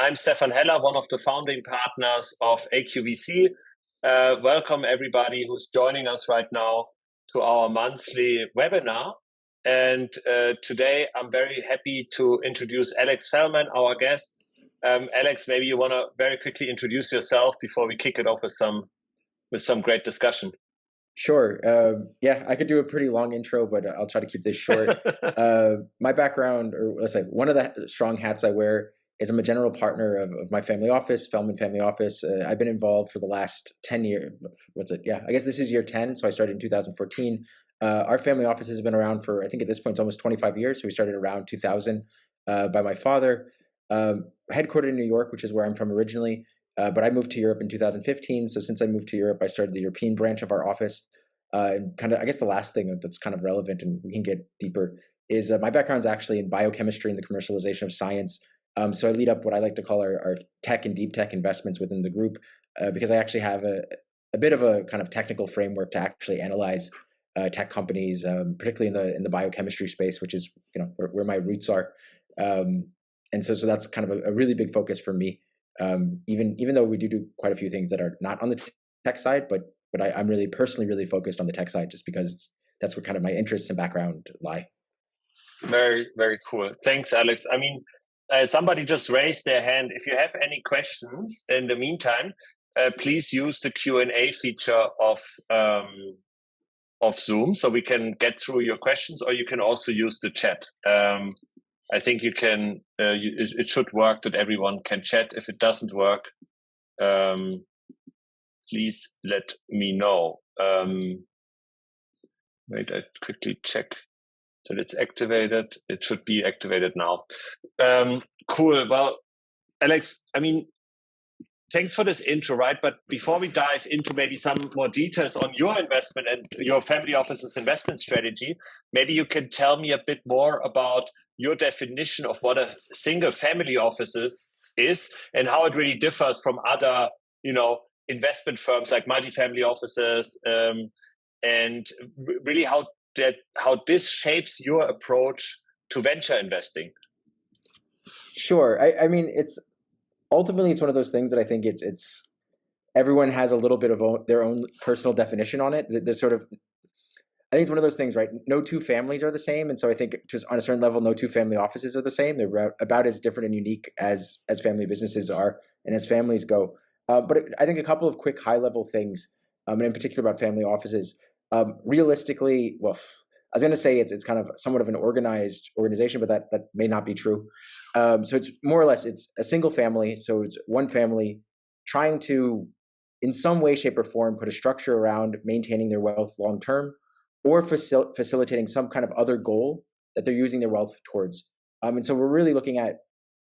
I'm Stephan Heller, one of the founding partners of AQVC. Welcome everybody who's joining us right now to our monthly webinar. And today I'm very happy to introduce Alex Felman, our guest. Alex, maybe you want to very quickly introduce yourself before we kick it off with some great discussion. Sure. Yeah, I could do a pretty long intro, but I'll try to keep this short. My background, or let's say one of the strong hats I wear, is I'm a general partner of my family office, Felman Family Office. I've been involved for the last 10 years. What's it? Yeah, I guess this is year 10. So I started in 2014. Our family office has been around for, I think at this point, it's almost 25 years. So we started around 2000 by my father. Headquartered in New York, which is where I'm from originally. But I moved to Europe in 2015. So since I moved to Europe, I started the European branch of our office. And kind of, I guess the last thing that's kind of relevant, and we can get deeper, is my background's actually in biochemistry and the commercialization of science. So I lead up what I like to call our tech and deep tech investments within the group, because I actually have a bit of a kind of technical framework to actually analyze tech companies, particularly in the biochemistry space, which is where my roots are. And so that's kind of a really big focus for me. Even though we do quite a few things that are not on the tech side, but I'm really personally really focused on the tech side, just because that's where kind of my interests and background lie. Very, very cool. Thanks, Alex. I mean, somebody just raised their hand. If you have any questions in the meantime, please use the Q&A feature of Zoom so we can get through your questions, or you can also use the chat. I think you can. It should work that everyone can chat. If it doesn't work, please let me know. Wait, I quickly check that it's activated. It should be activated now. Cool. Well, Alex, I mean, thanks for this intro, right? But before we dive into maybe some more details on your investment and your family office's investment strategy, maybe you can tell me a bit more about your definition of what a single family office is and how it really differs from other, investment firms like multifamily offices, and really how this shapes your approach to venture investing. Sure. I mean, ultimately, it's one of those things that I think it's everyone has a little bit of their own personal definition on it. There's sort of, I think it's one of those things, right? No two families are the same. And so I think just on a certain level, no two family offices are the same. They're about as different and unique as family businesses are and as families go. But I think a couple of quick high level things, and in particular about family offices. Realistically, well, I was going to say it's kind of somewhat of an organized organization, but that may not be true. So it's more or less, it's a single family. So it's one family trying to, in some way, shape, or form, put a structure around maintaining their wealth long term, or facilitating some kind of other goal that they're using their wealth towards. And so we're really looking at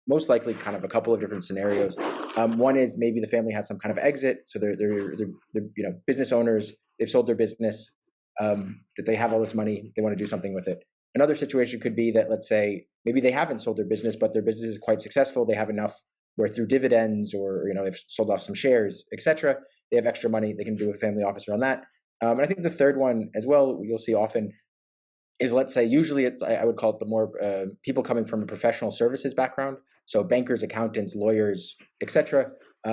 most likely kind of a couple of different scenarios. One is maybe the family has some kind of exit, so they're business owners. They've sold their business, that they have all this money, they want to do something with it. Another situation could be that, let's say, maybe they haven't sold their business, but their business is quite successful. They have enough where through dividends or they've sold off some shares, etc. They have extra money. They can do a family office around that. And I think the third one as well, you'll see often, is, let's say, usually I would call it the more people coming from a professional services background. So bankers, accountants, lawyers, etc.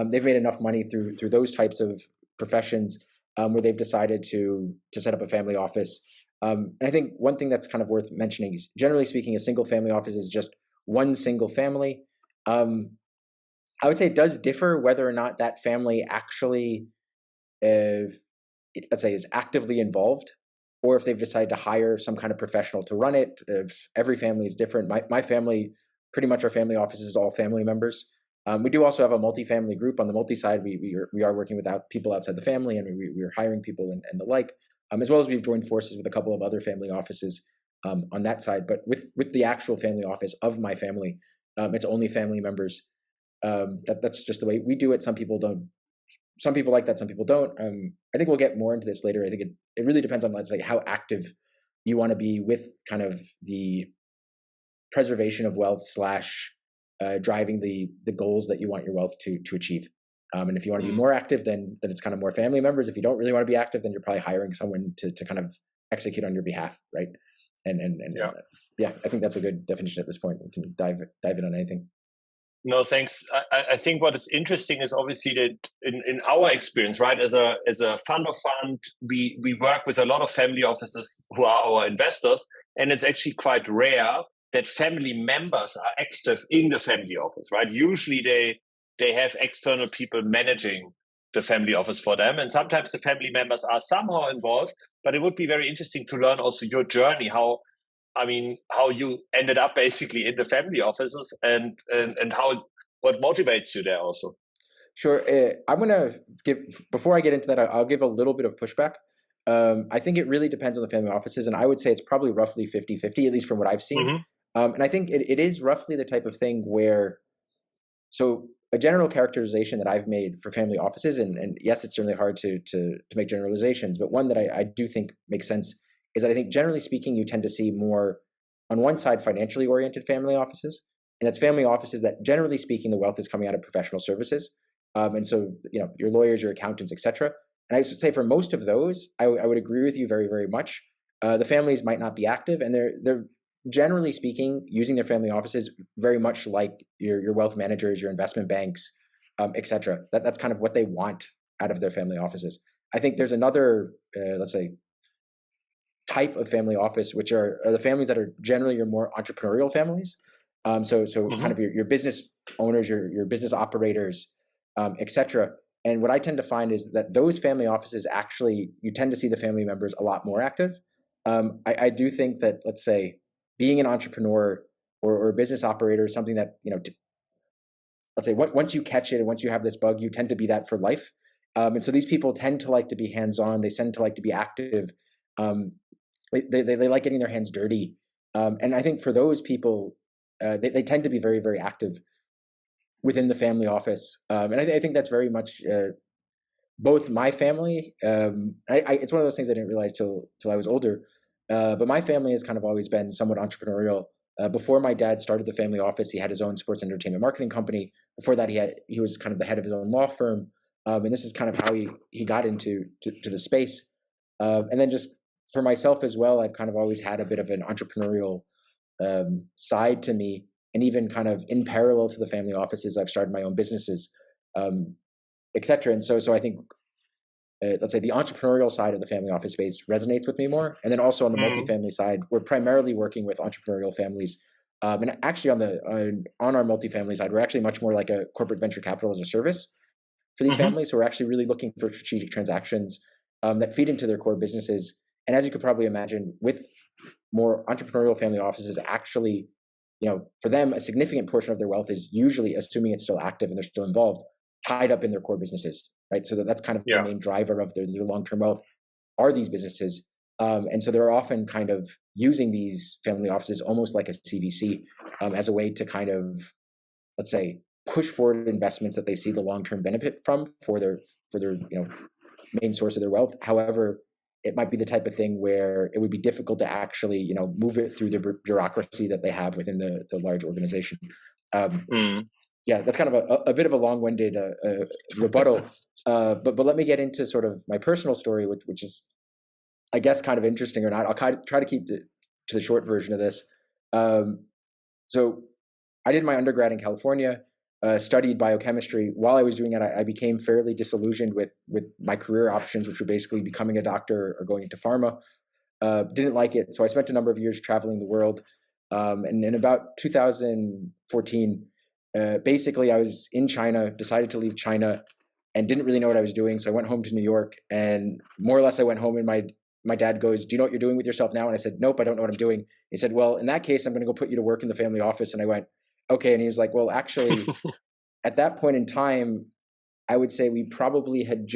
They've made enough money through those types of professions where they've decided to set up a family office. And I think one thing that's kind of worth mentioning is, generally speaking, a single family office is just one single family. I would say it does differ whether or not that family actually, let's say, is actively involved, or if they've decided to hire some kind of professional to run it. Every family is different. My family, pretty much our family office is all family members. We do also have a multifamily group. On the multi side, we are working with people outside the family, and we are hiring people and the like, as well as we've joined forces with a couple of other family offices on that side. But with the actual family office of my family, it's only family members. That's just the way we do it. Some people don't. Some people like that. Some people don't. I think we'll get more into this later. I think it really depends on, let's say, how active you want to be with kind of the preservation of wealth / driving the goals that you want your wealth to achieve. And if you want to be more active, then it's kind of more family members. If you don't really want to be active, then you're probably hiring someone to kind of execute on your behalf, right? And yeah, I think that's a good definition at this point. We can dive in on anything. No, thanks. I think what is interesting is obviously that in our experience, right, as a fund of fund, we work with a lot of family offices who are our investors, and it's actually quite rare that family members are active in the family office, right? Usually they have external people managing the family office for them, and sometimes the family members are somehow involved. But it would be very interesting to learn also your journey, how you ended up basically in the family offices and how what motivates you there also. Sure. I'm going to before I get into that, I'll give a little bit of pushback. I think it really depends on the family offices, and I would say it's probably roughly 50-50, at least from what I've seen. Mm-hmm. And I think it is roughly the type of thing where, so a general characterization that I've made for family offices, and yes, it's certainly hard to make generalizations, but one that I do think makes sense is that I think generally speaking, you tend to see more, on one side, financially oriented family offices, and that's family offices that, generally speaking, the wealth is coming out of professional services. And so, your lawyers, your accountants, etc. And I would say for most of those, I would agree with you very, very much. The families might not be active, and they're generally speaking using their family offices very much like your wealth managers, your investment banks, etc. That's kind of what they want out of their family offices. I think there's another, let's say, type of family office, which are the families that are generally your more entrepreneurial families. So mm-hmm. kind of your business owners, your business operators, etc. And what I tend to find is that those family offices, actually, you tend to see the family members a lot more active. I do think that, let's say, being an entrepreneur or a business operator is something that, let's say, once you catch it and once you have this bug, you tend to be that for life. And so these people tend to like to be hands-on. They tend to like to be active. They like getting their hands dirty. And I think for those people, they tend to be very, very active within the family office. And I think that's very much both my family. It's one of those things I didn't realize till I was older. But my family has kind of always been somewhat entrepreneurial. Before my dad started the family office, he had his own sports entertainment marketing company. Before that, he was kind of the head of his own law firm. And this is kind of how he got into the space. And then just for myself as well, I've kind of always had a bit of an entrepreneurial side to me. And even kind of in parallel to the family offices, I've started my own businesses, et cetera. And so I think, let's say, the entrepreneurial side of the family office space resonates with me more. And then also on the multifamily side, we're primarily working with entrepreneurial families. And actually on our multifamily side, we're actually much more like a corporate venture capital as a service for these families. So we're actually really looking for strategic transactions that feed into their core businesses. And as you could probably imagine, with more entrepreneurial family offices, actually, for them, a significant portion of their wealth is usually, assuming it's still active and they're still involved, tied up in their core businesses, right? So that's kind of the main driver of their long-term wealth are these businesses. And so they're often kind of using these family offices almost like a CVC as a way to kind of, let's say, push forward investments that they see the long-term benefit from for their main source of their wealth. However, it might be the type of thing where it would be difficult to actually, move it through the bureaucracy that they have within the large organization. Yeah, that's kind of a bit of a long-winded rebuttal. But let me get into sort of my personal story, which is, I guess, kind of interesting or not. I'll try to keep to the short version of this. So I did my undergrad in California, studied biochemistry. While I was doing it, I became fairly disillusioned with my career options, which were basically becoming a doctor or going into pharma. Didn't like it. So I spent a number of years traveling the world. And in about 2014, basically I was in China, decided to leave China and didn't really know what I was doing. So I went home to New York, and more or less I went home and my dad goes, "Do you know what you're doing with yourself now?" And I said, "Nope, I don't know what I'm doing." He said, "Well, in that case, I'm going to go put you to work in the family office." And I went, "Okay." And he was like, "Well, actually," at that point in time, I would say we probably had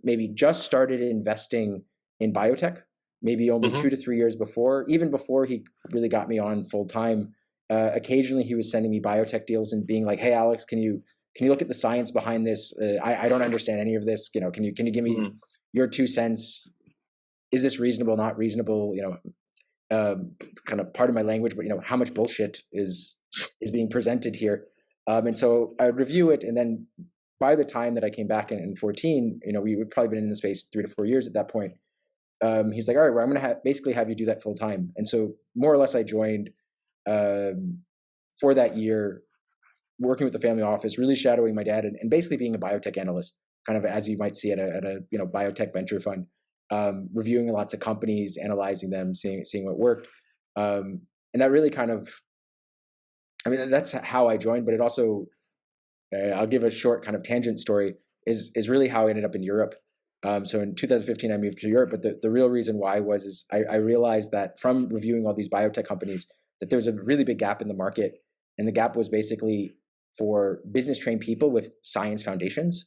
maybe just started investing in biotech, maybe only 2 to 3 years before, even before he really got me on full time. Occasionally he was sending me biotech deals and being like, "Hey, Alex, can you look at the science behind this? I don't understand any of this. Can you give me your 2 cents? Is this reasonable, not reasonable? Kind of pardon my language, but how much bullshit is being presented here?" And so I would review it, and then by the time that I came back in 14, we would probably been in the space 3 to 4 years at that point. He's like, "All right, well, I'm going to basically have you do that full time." And so more or less I joined for that year, working with the family office, really shadowing my dad, and basically being a biotech analyst, kind of as you might see at a biotech venture fund, reviewing lots of companies, analyzing them, seeing what worked, and that really kind of, I mean, that's how I joined. But it also, I'll give a short kind of tangent story, is really how I ended up in Europe. So in 2015, I moved to Europe, but the real reason why is I realized that from reviewing all these biotech companies, that there was a really big gap in the market. And the gap was basically for business trained people with science foundations.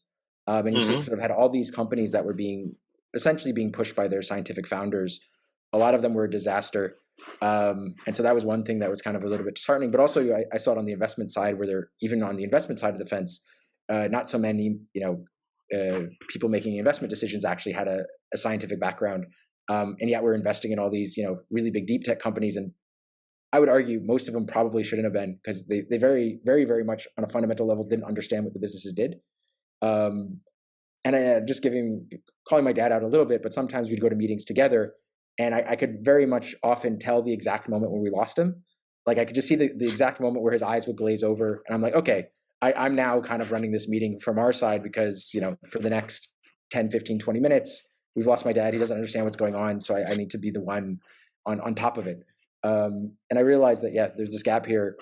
And you sort of had all these companies that were essentially being pushed by their scientific founders. A lot of them were a disaster. And so that was one thing that was kind of a little bit disheartening, but also I saw it on the investment side, where they're even on the investment side of the fence, not so many, people making investment decisions actually had a scientific background. And yet we're investing in all these, really big deep tech companies. And I would argue most of them probably shouldn't have been, because they very, very, very much on a fundamental level didn't understand what the businesses did. And I calling my dad out a little bit, but sometimes we'd go to meetings together, and I could very much often tell the exact moment when we lost him. Like I could just see the exact moment where his eyes would glaze over, and I'm like, okay, I'm now kind of running this meeting from our side because, for the next 10, 15, 20 minutes, we've lost my dad. He doesn't understand what's going on. So I need to be the one on top of it. And I realized that, there's this gap here.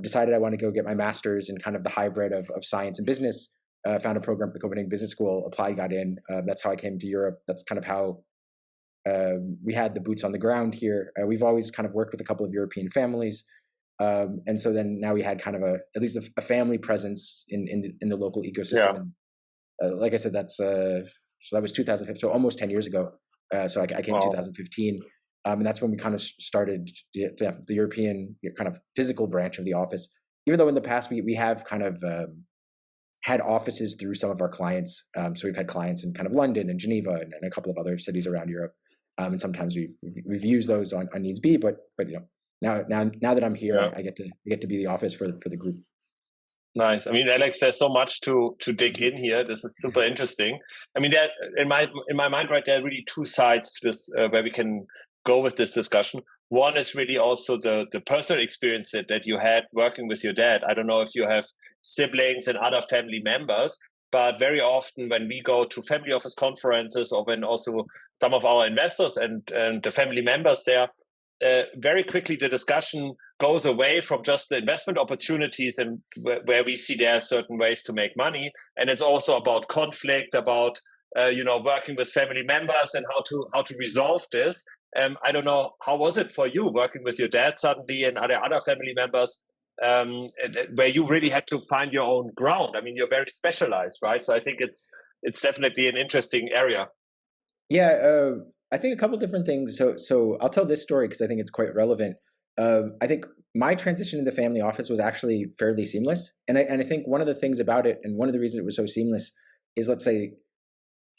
Decided I want to go get my master's in kind of the hybrid of science and business. Found a program at the Copenhagen Business School, applied, got in. That's how I came to Europe. That's kind of how we had the boots on the ground here. We've always kind of worked with a couple of European families. And so then now we had kind of at least a family presence in the local ecosystem. Yeah. And like I said, so that was 2015, so almost 10 years ago. So I came in 2015. And that's when we kind of started the European kind of physical branch of the office. Even though in the past we have kind of had offices through some of our clients. So we've had clients in kind of London and Geneva and a couple of other cities around Europe. And sometimes we've used those on needs be, but now that I'm here, I get to be the office for the group. Nice. I mean, Alex, there's so much to dig in here. This is super interesting. I mean, that in my mind, right, there are really two sides to this where we can go with this discussion. One is really also the personal experience that you had working with your dad. I don't know if you have siblings and other family members, but very often when we go to family office conferences, or when also some of our investors and the family members there, very quickly the discussion goes away from just the investment opportunities and where we see there are certain ways to make money, and it's also about conflict, about working with family members and how to resolve this. I don't know, how was it for you working with your dad suddenly, and other family members, where you really had to find your own ground? I mean, you're very specialized, right? So I think it's definitely an interesting area. Yeah, I think a couple different things. So I'll tell this story because I think it's quite relevant. I think my transition into the family office was actually fairly seamless, and I think one of the things about it, and one of the reasons it was so seamless, is, let's say,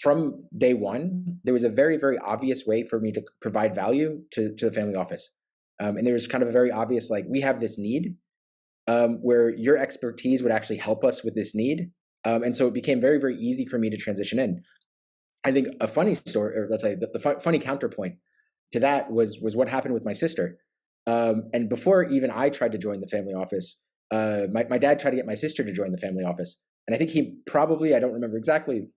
from day one, there was a very, very obvious way for me to provide value to the family office, and there was kind of a very obvious, like, we have this need, where your expertise would actually help us with this need, and so it became very, very easy for me to transition in. I think a funny story, or let's say the funny counterpoint to that was what happened with my sister. And before even I tried to join the family office, my dad tried to get my sister to join the family office. And I think he probably, I don't remember exactly,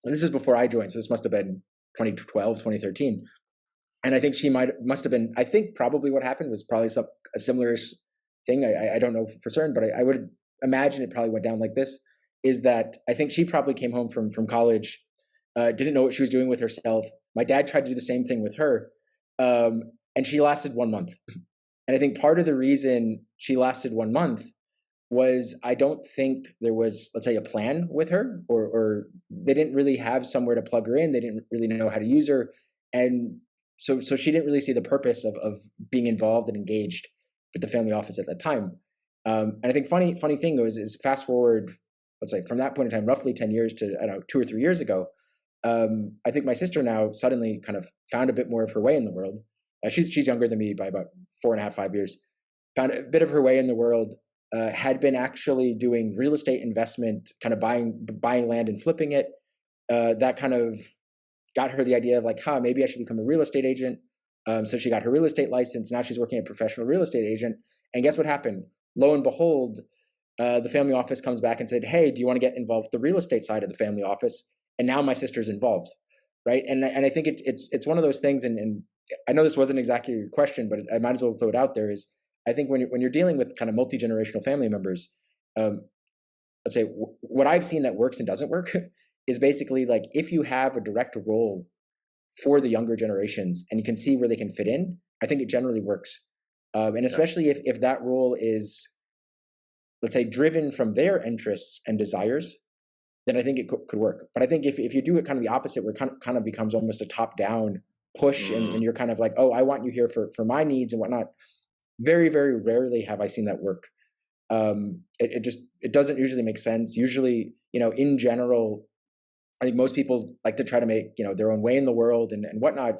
and this was before I joined, so this must have been 2012, 2013. And I think she must have been, I think probably what happened was probably a similar thing. I don't know for certain, but I would imagine it probably went down like this, is that I think she probably came home from college, didn't know what she was doing with herself. My dad tried to do the same thing with her, and she lasted 1 month. And I think part of the reason she lasted 1 month was, I don't think there was, let's say, a plan with her, or they didn't really have somewhere to plug her in. They didn't really know how to use her. And so she didn't really see the purpose of being involved and engaged with the family office at that time. And I think funny thing is fast forward, let's say, from that point in time, roughly 10 years to, I don't know, 2 or 3 years ago, I think my sister now suddenly kind of found a bit more of her way in the world. She's younger than me by about 4.5, 5 years. Found a bit of her way in the world. Had been actually doing real estate investment, kind of buying land and flipping it. That kind of got her the idea of, like, maybe I should become a real estate agent. So she got her real estate license. Now she's working as a professional real estate agent. And guess what happened? lo and behold, the family office comes back and said, hey, do you want to get involved with the real estate side of the family office? And now my sister's involved, right? And I think it's one of those things, and I know this wasn't exactly your question, but I might as well throw it out there, is I think when you're dealing with kind of multi-generational family members, let's say what I've seen that works and doesn't work is basically like, if you have a direct role for the younger generations and you can see where they can fit in, I think it generally works. And especially if that role is, let's say, driven from their interests and desires, then I think it could work. But I think if you do it kind of the opposite, where it kind of becomes almost a top-down push, and you're kind of like, oh, I want you here for my needs and whatnot, very, very rarely have I seen that work. It doesn't usually make sense. Usually, in general, I think most people like to try to make, their own way in the world and whatnot,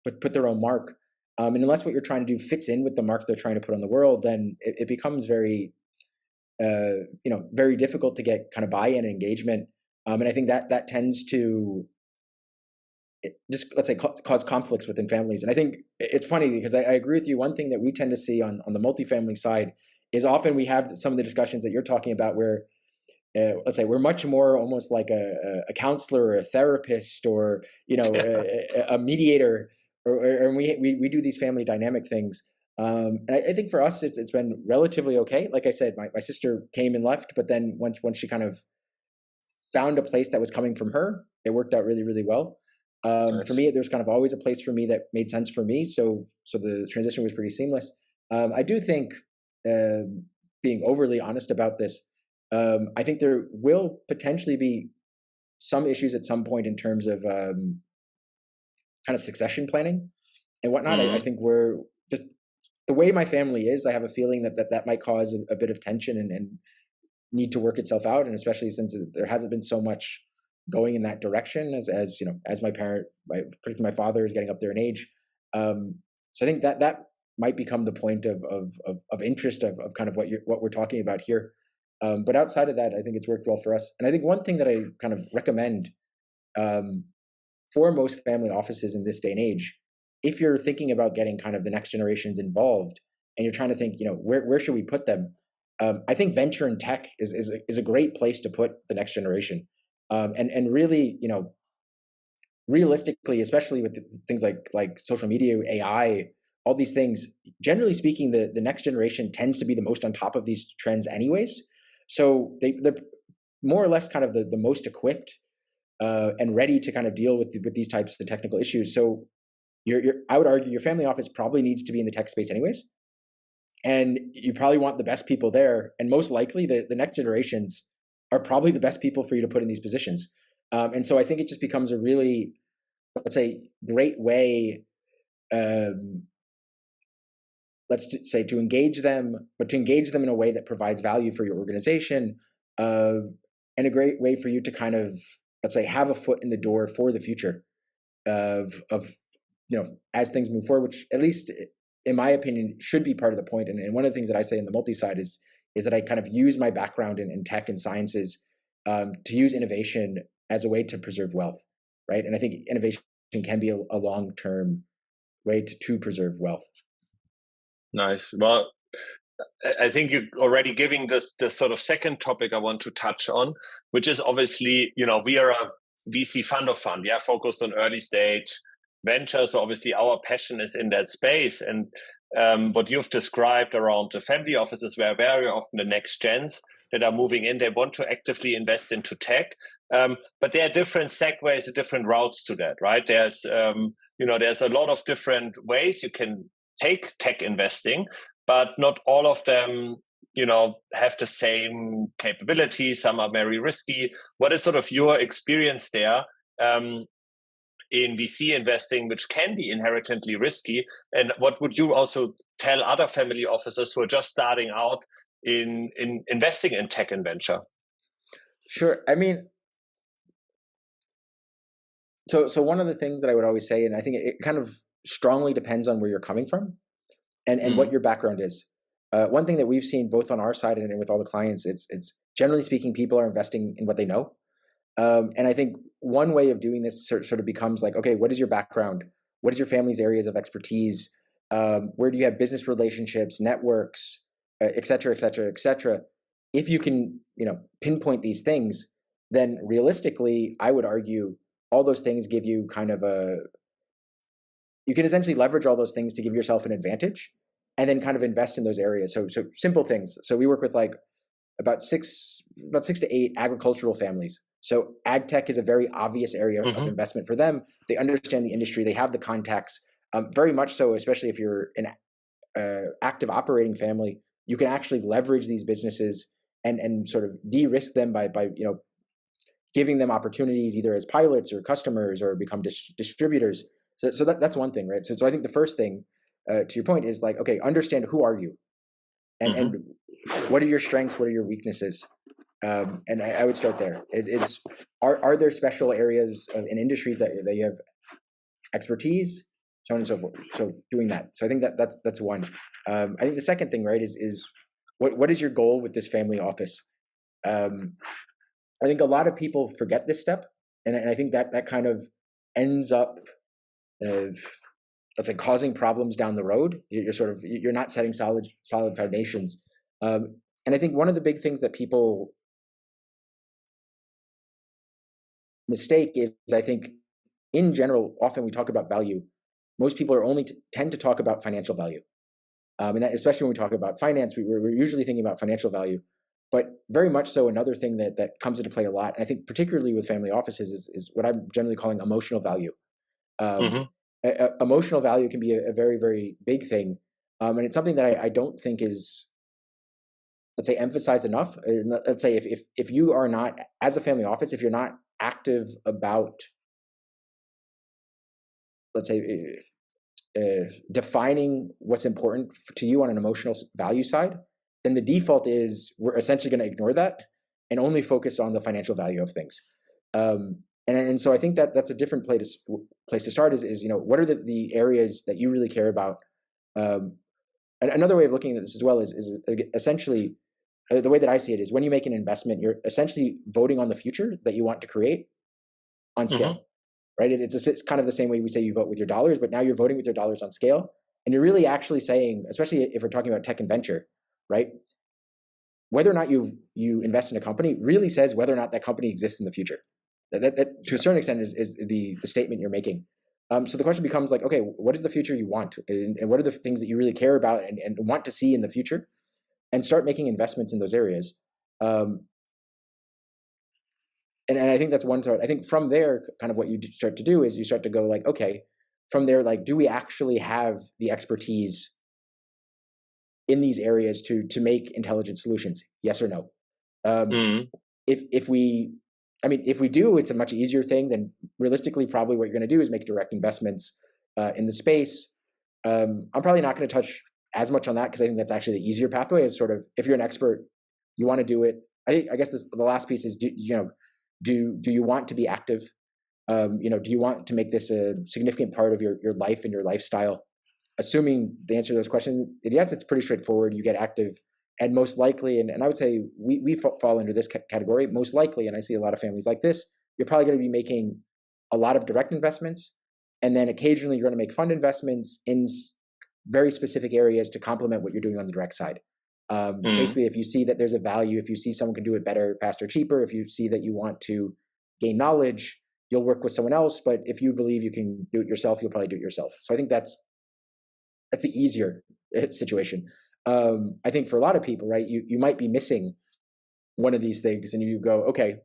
but put their own mark. And unless what you're trying to do fits in with the mark they're trying to put on the world, then it becomes very, very difficult to get kind of buy-in and engagement. And I think that tends to just, let's say, cause conflicts within families. And I think it's funny because I agree with you. One thing that we tend to see on the multifamily side is often we have some of the discussions that you're talking about where, let's say, we're much more almost like a counselor or a therapist or, a mediator, or we do these family dynamic things. And I think for us, it's been relatively okay. Like I said, my sister came and left, but then once she kind of found a place that was coming from her, it worked out really, really well. Nice. For me, there's kind of always a place for me that made sense for me. So the transition was pretty seamless. I do think, being overly honest about this, I think there will potentially be some issues at some point in terms of kind of succession planning and whatnot. I think we're just, the way my family is, I have a feeling that might cause a bit of tension and need to work itself out. And especially since there hasn't been so much going in that direction as particularly my father is getting up there in age. So I think that might become the point of interest of kind of what we're talking about here. But outside of that, I think it's worked well for us. And I think one thing that I kind of recommend for most family offices in this day and age, if you're thinking about getting kind of the next generations involved and you're trying to think, where should we put them? I think venture and tech is a great place to put the next generation. And really, realistically, especially with things like social media, AI, all these things, generally speaking, the next generation tends to be the most on top of these trends anyways. So they're more or less kind of the most equipped and ready to kind of deal with these types of technical issues. So I would argue your family office probably needs to be in the tech space anyways. And you probably want the best people there. And most likely the next generations are probably the best people for you to put in these positions. And so I think it just becomes a really, let's say, great way, let's say, to engage them, but to engage them in a way that provides value for your organization, and a great way for you to kind of, let's say, have a foot in the door for the future of as things move forward, which at least in my opinion should be part of the point. And one of the things that I say in the multi side is that I kind of use my background in tech and sciences to use innovation as a way to preserve wealth, right? And I think innovation can be a long-term way to preserve wealth. Nice. Well, I think you're already giving this the sort of second topic I want to touch on, which is obviously, we are a VC fund of fund, focused on early stage venture. So obviously our passion is in that space. And what you've described around the family offices, where very often the next gens that are moving in, they want to actively invest into tech. But there are different segues, different routes to that, right? There's, there's a lot of different ways you can take tech investing, but not all of them, have the same capabilities. Some are very risky. What is sort of your experience there in VC investing, which can be inherently risky? And what would you also tell other family offices who are just starting out in investing in tech and venture? Sure. I mean, so one of the things that I would always say, and I think it kind of strongly depends on where you're coming from and what your background is. One thing that we've seen both on our side and with all the clients, it's generally speaking, people are investing in what they know. And I think one way of doing this sort of becomes like, okay, what is your background? What is your family's areas of expertise? Where do you have business relationships, networks? et cetera, et cetera, et cetera. If you can, pinpoint these things, then realistically, I would argue all those things give you you can essentially leverage all those things to give yourself an advantage and then kind of invest in those areas. So simple things. So we work with like about six to eight agricultural families. So ag tech is a very obvious area of investment for them. They understand the industry. They have the contacts, very much so, especially if you're an active operating family, you can actually leverage these businesses and sort of de-risk them by giving them opportunities either as pilots or customers or become distributors. So that's one thing, right? So I think the first thing, to your point, is like, okay, understand who are you, and what are your strengths, what are your weaknesses, and I would start there. Are there special areas in industries that you have expertise, so on and so forth. So doing that. So I think that's one. I think the second thing, right, is what is your goal with this family office? I think a lot of people forget this step, and I think that kind of ends up, let's say, causing problems down the road. You're not setting solid foundations. And I think one of the big things that people mistake is, I think, in general, often we talk about value. Most people are only tend to talk about financial value. And that, especially when we talk about finance, we're usually thinking about financial value. But very much so, another thing that comes into play a lot, and I think particularly with family offices, is what I'm generally calling emotional value. Emotional value can be a very, very big thing. And it's something that I don't think is, let's say, emphasized enough. Let's say if you are not, as a family office, if you're not active about, let's say, defining what's important to you on an emotional value side, then the default is we're essentially going to ignore that and only focus on the financial value of things. And so I think that's a different place to start is what are the areas that you really care about? And another way of looking at this as well is essentially, the way that I see it is, when you make an investment, you're essentially voting on the future that you want to create on scale, right? It's kind of the same way we say you vote with your dollars, but now you're voting with your dollars on scale. And you're really actually saying, especially if we're talking about tech and venture, right? Whether or not you invest in a company really says whether or not that company exists in the future. That to a certain extent is the statement you're making. So the question becomes like, okay, what is the future you want? And what are the things that you really care about and want to see in the future? And start making investments in those areas. And I think that's one part. I think from there, kind of what you start to do is you start to go like, okay, from there, like, do we actually have the expertise in these areas to make intelligent solutions? Yes or no? If we do, it's a much easier thing. Then realistically, probably what you're going to do is make direct investments in the space. I'm probably not going to touch as much on that because I think that's actually the easier pathway. Is sort of, if you're an expert, you want to do it. I guess the last piece is, do you want to be active? Do you want to make this a significant part of your life and your lifestyle? Assuming the answer to those questions, yes, it's pretty straightforward. You get active, and most likely, and I would say we fall into this category, most likely, and I see a lot of families like this, you're probably going to be making a lot of direct investments, and then occasionally you're going to make fund investments in very specific areas to complement what you're doing on the direct side. Basically, if you see that there's a value, if you see someone can do it better, faster, cheaper, if you see that you want to gain knowledge, you'll work with someone else. But if you believe you can do it yourself, you'll probably do it yourself. So I think that's the easier situation. I think for a lot of people, right, you might be missing one of these things, and you go, okay,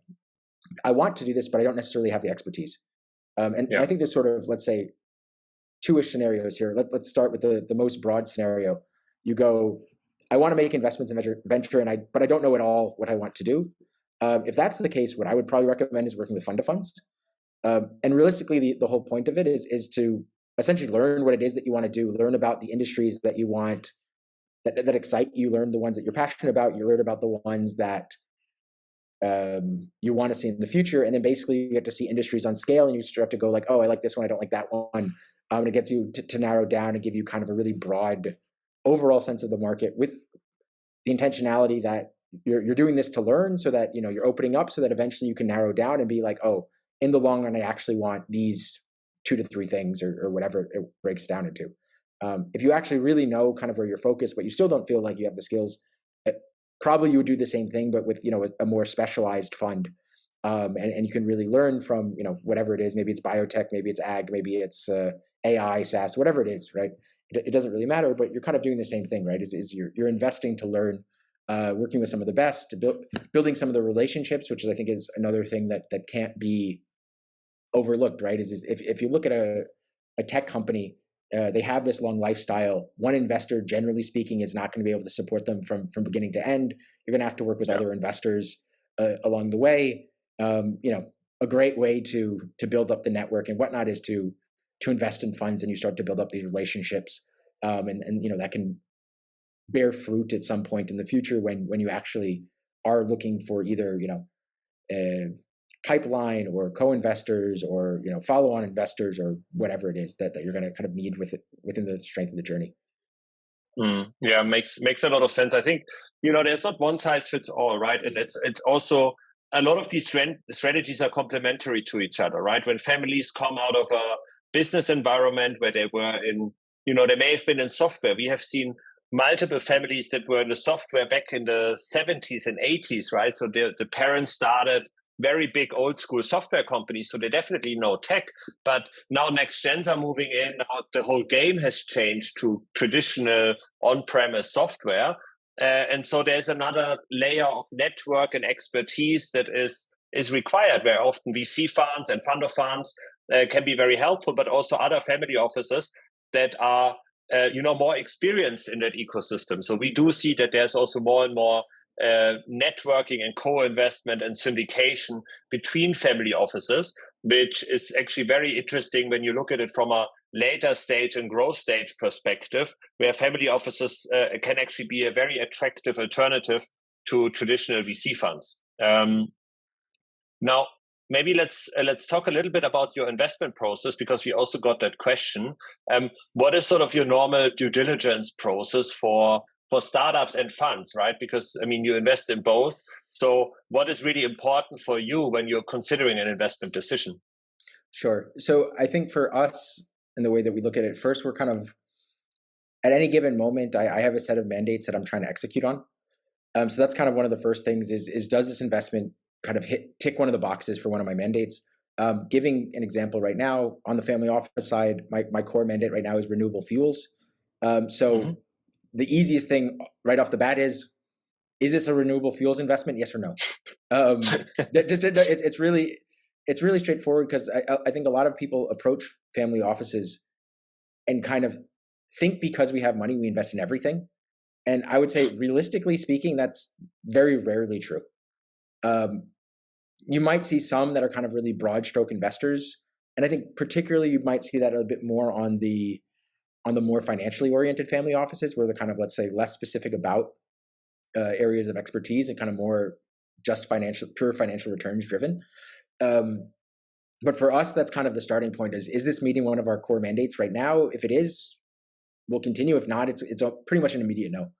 I want to do this, but I don't necessarily have the expertise. And I think there's sort of, let's say, two-ish scenarios here. Let's start with the most broad scenario. You go, I want to make investments in venture, but I don't know at all what I want to do. If that's the case, what I would probably recommend is working with fund of funds. And realistically, the whole point of it is to essentially learn what it is that you want to do, learn about the industries that you want, that excite you, learn the ones that you're passionate about, you learn about the ones that you want to see in the future. And then basically you get to see industries on scale, and you start to go like, oh, I like this one, I don't like that one. And it gets you to narrow down and give you kind of a really broad overall sense of the market, with the intentionality that you're doing this to learn, so that you're opening up, so that eventually you can narrow down and be like, oh, in the long run, I actually want these 2 to 3 things, or whatever it breaks down into. If you actually really know kind of where you're focused, but you still don't feel like you have the skills, probably you would do the same thing, but with, a more specialized fund. And you can really learn from, whatever it is. Maybe it's biotech, maybe it's ag, maybe it's AI, SaaS, whatever it is, right? It doesn't really matter, but you're kind of doing the same thing, right? Is you're investing to learn, working with some of the best, building some of the relationships, which I think is another thing that can't be overlooked, right? Is if you look at a tech company, they have this long lifestyle. One investor, generally speaking, is not going to be able to support them from beginning to end. You're going to have to work with other investors along the way. A great way to build up the network and whatnot is to invest in funds, and you start to build up these relationships, and that can bear fruit at some point in the future when you actually are looking for either pipeline or co-investors or follow-on investors or whatever it is that you're going to kind of need within the strength of the journey. Yeah, makes a lot of sense. I think there's not one size fits all, right? And it's also a lot of these strategies are complementary to each other, right? When families come out of a business environment where they were in, they may have been in software. We have seen multiple families that were in the software back in the 70s and 80s, right? So the parents started very big old school software companies, so they definitely know tech. But now next gens are moving in. Now the whole game has changed to traditional on-premise software. And so there's another layer of network and expertise that is required, where often VC funds and fund of funds can be very helpful, but also other family offices that are more experienced in that ecosystem. So we do see that there's also more and more networking and co-investment and syndication between family offices, which is actually very interesting when you look at it from a later stage and growth stage perspective, where family offices can actually be a very attractive alternative to traditional VC funds. Now, maybe let's talk a little bit about your investment process, because we also got that question. What is sort of your normal due diligence process for startups and funds, right? Because you invest in both. So what is really important for you when you're considering an investment decision? Sure. So I think for us, and the way that we look at it, first, we're kind of at any given moment, I have a set of mandates that I'm trying to execute on. So that's kind of one of the first things is does this investment kind of tick one of the boxes for one of my mandates? Giving an example right now, on the family office side, my core mandate right now is renewable fuels. The easiest thing right off the bat is this a renewable fuels investment? Yes or no? It's really straightforward, because I think a lot of people approach family offices and kind of think because we have money, we invest in everything. And I would say, realistically speaking, that's very rarely true. You might see some that are kind of really broad stroke investors. And I think particularly you might see that a bit more on the more financially oriented family offices, where they're kind of, let's say, less specific about areas of expertise and kind of more just pure financial returns driven. But for us, that's kind of the starting point is this meeting one of our core mandates right now? If it is, we'll continue. If not, it's pretty much an immediate no.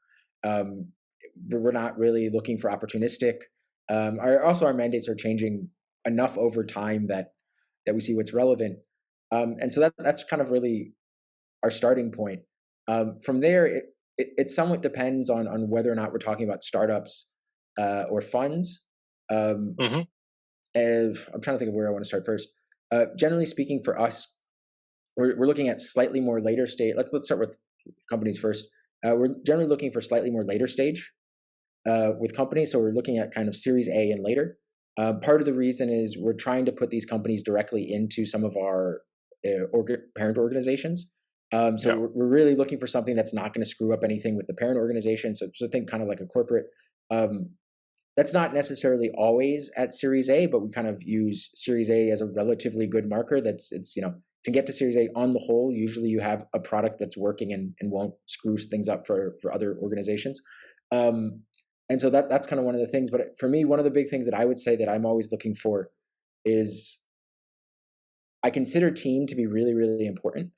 We're not really looking for opportunistic. Our mandates are changing enough over time that we see what's relevant. And so that's kind of really our starting point. From there, it somewhat depends on whether or not we're talking about startups or funds. I'm trying to think of where I want to start first. Generally speaking, for us, we're looking at slightly more later stage. Let's start with companies first. We're generally looking for slightly more later stage with companies. So we're looking at kind of Series A and later. Part of the reason is we're trying to put these companies directly into some of our parent organizations. We're really looking for something that's not going to screw up anything with the parent organization. So think kind of like a corporate. That's not necessarily always at Series A, but we kind of use Series A as a relatively good marker. To get to Series A, on the whole, usually you have a product that's working and won't screw things up for other organizations. And so that's kind of one of the things. But for me, one of the big things that I would say that I'm always looking for is I consider team to be really, really important.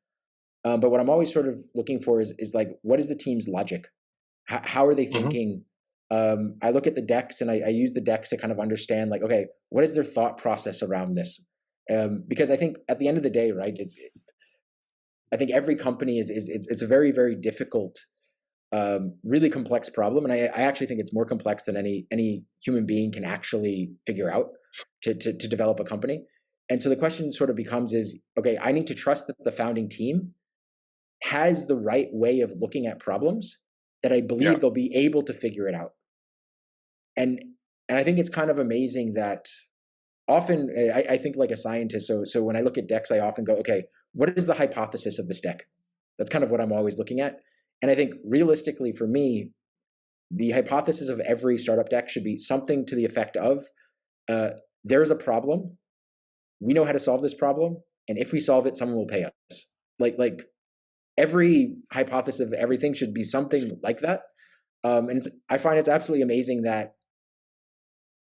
But what I'm always sort of looking for is like, what is the team's logic? How are they thinking? I look at the decks and I use the decks to kind of understand, like, okay, what is their thought process around this? Because I think at the end of the day, right, I think every company it's a very, very difficult, really complex problem. And I actually think it's more complex than any human being can actually figure out to develop a company. And so the question sort of becomes is, okay, I need to trust that the founding team has the right way of looking at problems, that I believe they'll be able to figure it out. And I think it's kind of amazing that often I think like a scientist. So when I look at decks, I often go, okay, what is the hypothesis of this deck? That's kind of what I'm always looking at. And I think realistically for me, the hypothesis of every startup deck should be something to the effect of, there's a problem. We know how to solve this problem. And if we solve it, someone will pay us. Like every hypothesis of everything should be something like that. And I find it's absolutely amazing that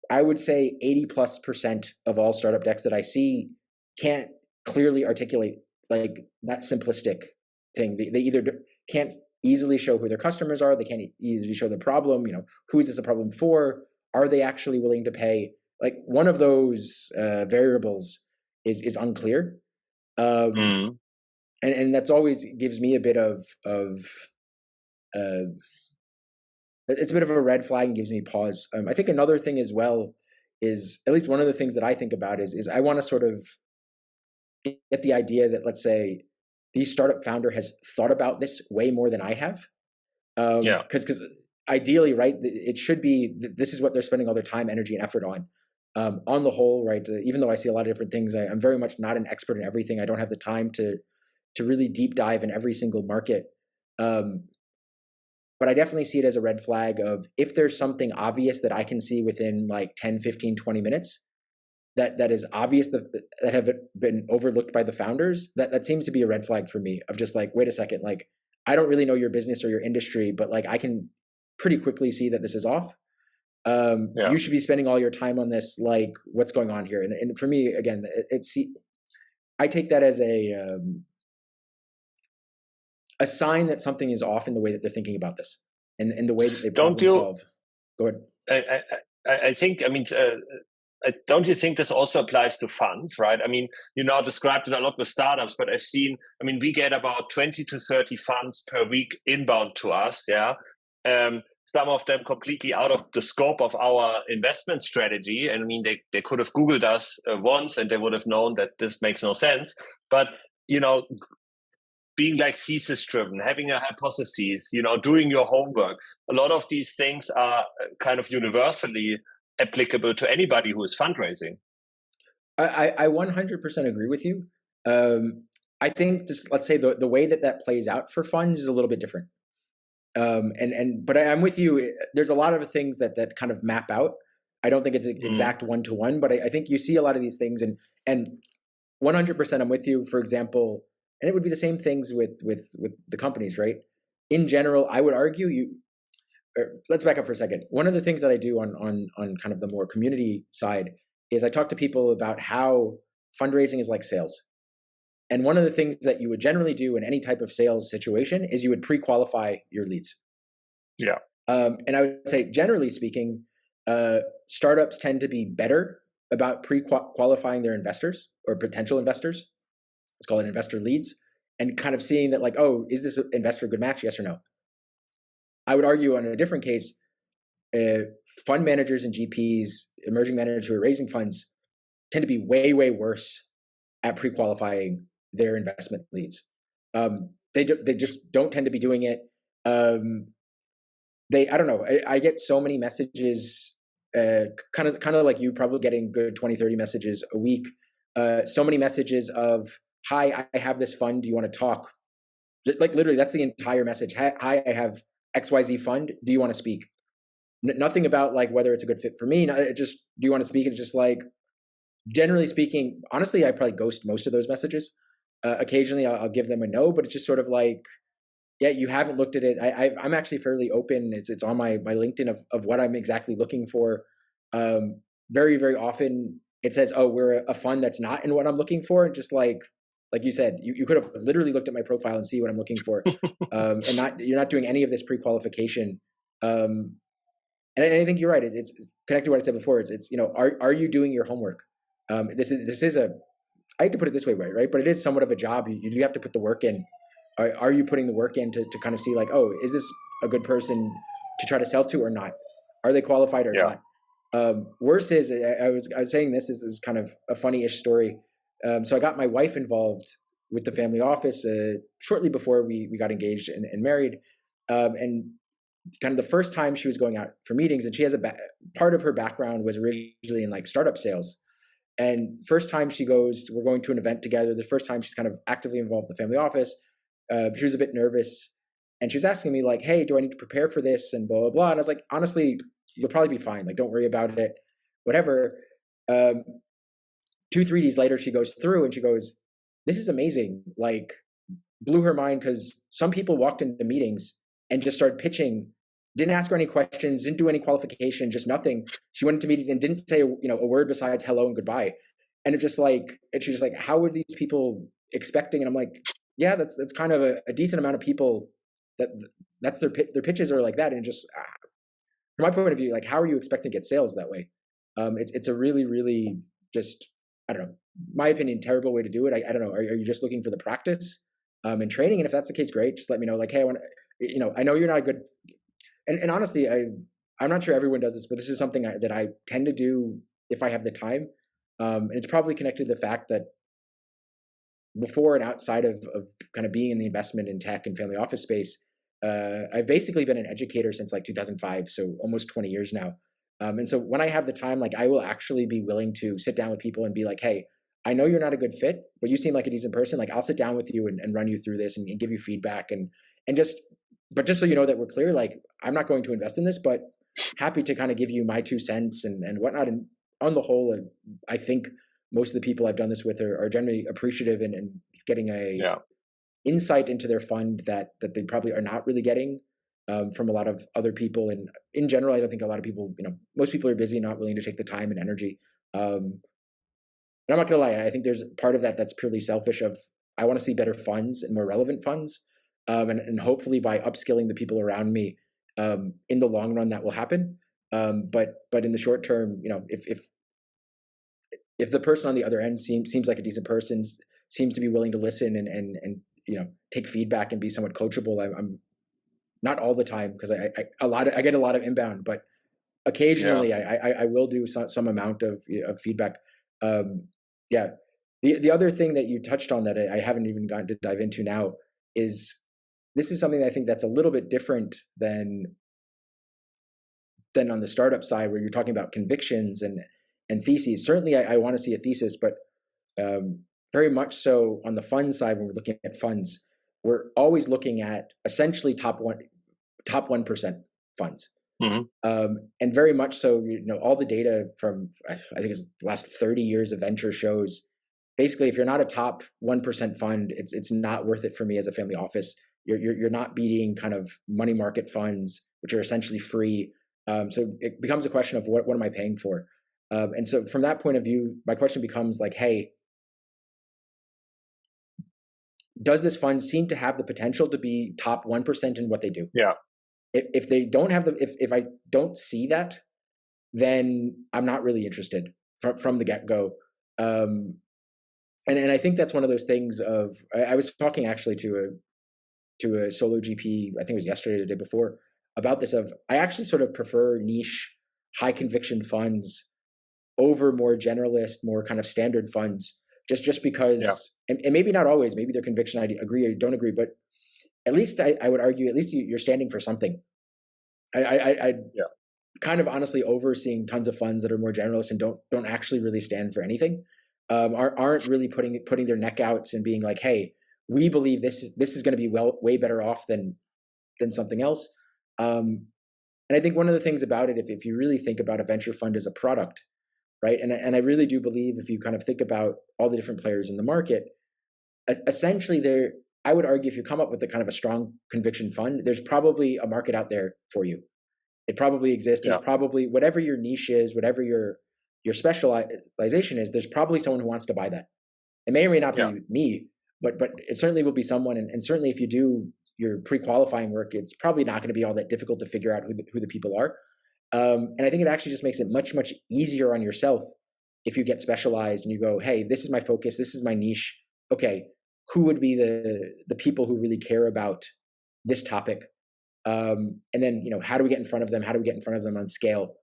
I would say 80+% of all startup decks that I see can't clearly articulate like that simplistic thing. They either can't easily show who their customers are. They can't easily show the problem. Who is this a problem for? Are they actually willing to pay? Like one of those variables is unclear. And that's always gives me a bit of it's a bit of a red flag and gives me pause. I think another thing as well is, at least one of the things that I think about is I want to sort of get the idea that, let's say, the startup founder has thought about this way more than I have. Because ideally, right, it should be, this is what they're spending all their time, energy, and effort on. On the whole, right, even though I see a lot of different things, I'm very much not an expert in everything. I don't have the time to really deep dive in every single market. But I definitely see it as a red flag of, if there's something obvious that I can see within like 10, 15, 20 minutes, that is obvious that have been overlooked by the founders, that seems to be a red flag for me, of just like, wait a second, like, I don't really know your business or your industry, but like I can pretty quickly see that this is off. You should be spending all your time on this. Like, what's going on here? And for me, again, I take that as a sign that something is off in the way that they're thinking about this and the way that they problem solve. Go ahead. I think, don't you think this also applies to funds, right? You now described it a lot with startups, but I've seen, we get about 20 to 30 funds per week inbound to us. Some of them completely out of the scope of our investment strategy. And they could have Googled us once and they would have known that this makes no sense. But, being like thesis driven, having a hypothesis, doing your homework, a lot of these things are kind of universally applicable to anybody who is fundraising. I 100% agree with you. I think let's say the way that plays out for funds is a little bit different. But I'm with you. There's a lot of things that kind of map out. I don't think it's an exact one-to-one, but I think you see a lot of these things, and 100% I'm with you. For example, and it would be the same things with the companies, right? In general, I would argue let's back up for a second. One of the things that I do on kind of the more community side is I talk to people about how fundraising is like sales. And one of the things that you would generally do in any type of sales situation is you would pre-qualify your leads. And I would say, generally speaking, startups tend to be better about pre-qualifying their investors or potential investors. Let's call it investor leads, and kind of seeing that, like, oh, is this investor a good match? Yes or no? I would argue on a different case, fund managers and GPs, emerging managers who are raising funds, tend to be way, way worse at pre-qualifying their investment leads. They just don't tend to be doing it. I don't know. I get so many messages, kind of like you, probably getting good 20, 30 messages a week. So many messages of, hi, I have this fund. Do you want to talk? Like literally, that's the entire message. Hi, I have XYZ fund. Do you want to speak? Nothing about like whether it's a good fit for me. Just, do you want to speak? It's just like, generally speaking, honestly, I probably ghost most of those messages. Occasionally I'll give them a no, but it's just sort of like, yeah, you haven't looked at it. I'm actually fairly open. It's on my LinkedIn of what I'm exactly looking for. Very, very often it says, oh, we're a fund that's not in what I'm looking for. And just like you said, you could have literally looked at my profile and see what I'm looking for. And you're not doing any of this pre-qualification. And I think you're right. It's connected to what I said before. It's are you doing your homework? This is a I hate to put it this way, right? But it is somewhat of a job. You have to put the work in. Are you putting the work in to kind of see like, oh, is this a good person to try to sell to or not? Are they qualified or not? Worse is, I was saying this is kind of a funny-ish story. So I got my wife involved with the family office shortly before we got engaged and married. And kind of the first time she was going out for meetings, and she has part of her background was originally in like startup sales. And first time she goes, we're going to an event together. The first time she's kind of actively involved in the family office, she was a bit nervous, and she was asking me like, "Hey, do I need to prepare for this?" and blah blah blah. And I was like, honestly, you'll probably be fine. Like, don't worry about it. Whatever. 2-3 days later, she goes through and she goes, "This is amazing." Like, blew her mind because some people walked into meetings and just started pitching. Didn't ask her any questions, didn't do any qualification, just nothing. She went into meetings and didn't say, a word besides hello and goodbye. And she's just like, how are these people expecting? And I'm like, yeah, that's kind of a decent amount of people that's their pitches are like that. And just from my point of view, like, how are you expecting to get sales that way? It's a really, really just, I don't know, my opinion, terrible way to do it. I don't know. Are you just looking for the practice and training? And if that's the case, great. Just let me know. Like, hey, I know you're not a good. And honestly, I'm not sure everyone does this, but this is something that I tend to do if I have the time. And it's probably connected to the fact that before and outside of kind of being in the investment in tech and family office space, I've basically been an educator since like 2005, so almost 20 years now. And so when I have the time, like I will actually be willing to sit down with people and be like, hey, I know you're not a good fit, but you seem like a decent person. Like I'll sit down with you and run you through this and give you feedback and just so you know that we're clear, like I'm not going to invest in this, but happy to kind of give you my 2 cents and whatnot. And on the whole, I think most of the people I've done this with are generally appreciative and getting insight into their fund that they probably are not really getting from a lot of other people. And in general, I don't think a lot of people, most people are busy and not willing to take the time and energy. And I'm not gonna lie, I think there's part of that that's purely selfish of, I want to see better funds and more relevant funds. And hopefully by upskilling the people around me, in the long run, that will happen. But in the short term, if the person on the other end seems like a decent person, seems to be willing to listen and take feedback and be somewhat coachable, I'm not all the time, because I get a lot of inbound, but occasionally I will do some amount of feedback. The other thing that you touched on that I haven't even gotten to dive into now is, this is something that I think that's a little bit different than on the startup side, where you're talking about convictions and theses. Certainly I want to see a thesis, but very much so on the fund side, when we're looking at funds, we're always looking at essentially top 1% funds. Mm-hmm. And very much so, all the data from, I think it's the last 30 years of venture shows, basically, if you're not a top 1% fund, it's not worth it for me as a family office. You're not beating kind of money market funds, which are essentially free. So it becomes a question of what am I paying for? And so from that point of view, my question becomes like, hey, does this fund seem to have the potential to be top 1% in what they do? Yeah. If they don't have if I don't see that, then I'm not really interested from the get-go. And I think that's one of those things of, I was talking actually to a solo GP, I think it was yesterday or the day before, about this of, I actually sort of prefer niche, high conviction funds over more generalist, more kind of standard funds, just because, and maybe not always, maybe their conviction, I agree or don't agree, but at least I would argue, at least you're standing for something. I kind of honestly overseeing tons of funds that are more generalist and don't actually really stand for anything, aren't really putting their neck out and being like, hey, we believe this is going to be way better off than something else. And I think one of the things about it, if you really think about a venture fund as a product, right? And I really do believe, if you kind of think about all the different players in the market, essentially I would argue, if you come up with a kind of a strong conviction fund, there's probably a market out there for you. It probably exists. There's probably, whatever your niche is, whatever your specialization is, there's probably someone who wants to buy that. It may or may not be me, but it certainly will be someone. And certainly if you do your pre-qualifying work, it's probably not going to be all that difficult to figure out who the people are. And I think it actually just makes it much, much easier on yourself if you get specialized and you go, hey, this is my focus, this is my niche. Okay, who would be the people who really care about this topic? And then, how do we get in front of them? How do we get in front of them on scale?